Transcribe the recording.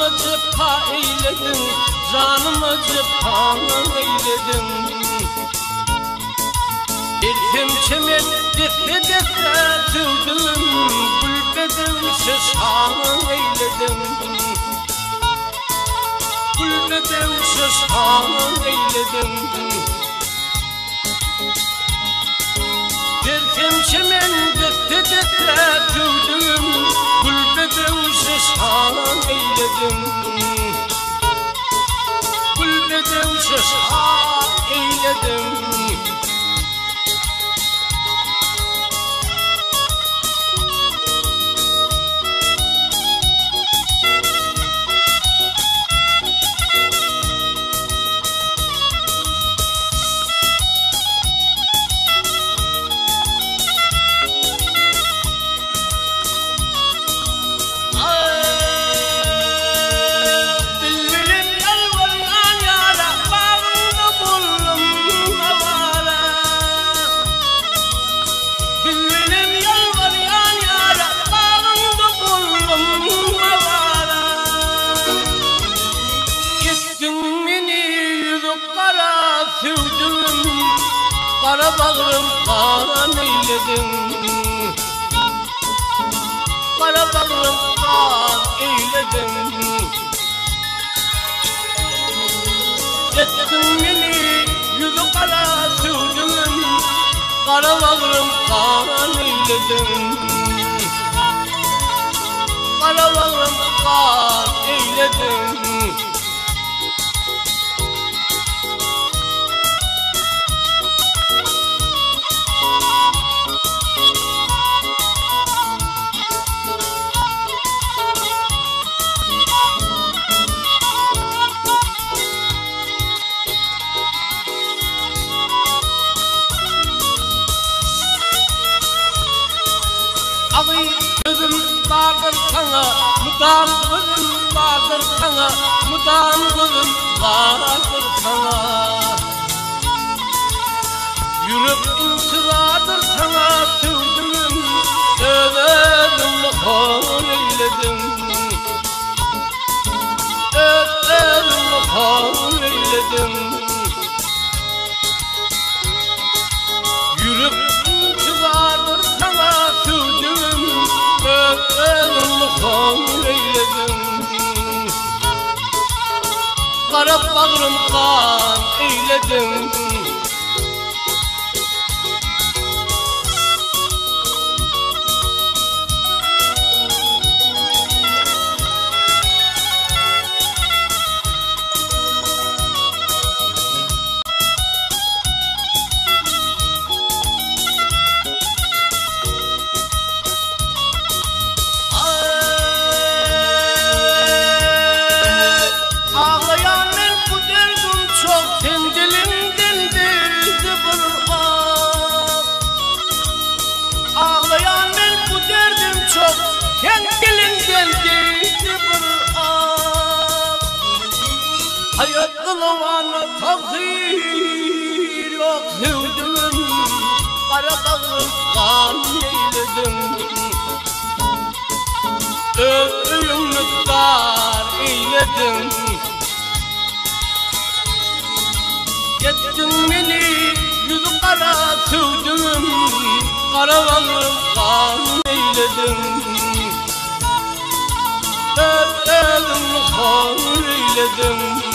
canımı cepha eyledin, canımı cepha eyledin. Erkem çemen defne defne tüldüm, gülbedim şaşan eyledin. Gülbedim şaşan eyledin. Erkem çemen defne defne tüldüm, gülbedim şaşan eyledin. Gülbedim şaşan eyledin. Kara bağrım kan eyledin. Kara bağrım kan eyledin. Ettin beni yüzü kara sürdün. Kara bağrım kan eyledin. Kara bağrım kan eyledin. Ağay gözüm vardır sana, mudam gözüm vardır sana, mudam gözüm vardır sana. Yürüp intizadır sana sürdüm, överimle hor eyledim. Överimle hor eyledim. Yürüp intizadır sana sürdüm, överimle hor eyledim. Kara bağrım kan eyledim. Hayatlı bana takdir yok sevdim. Kara bağrım kan eyledim. Ömrümü dar eyledim. Yettin beni yüzü kara sevdim. Kara bağrım kan eyledim. Ömrümü hor eyledim.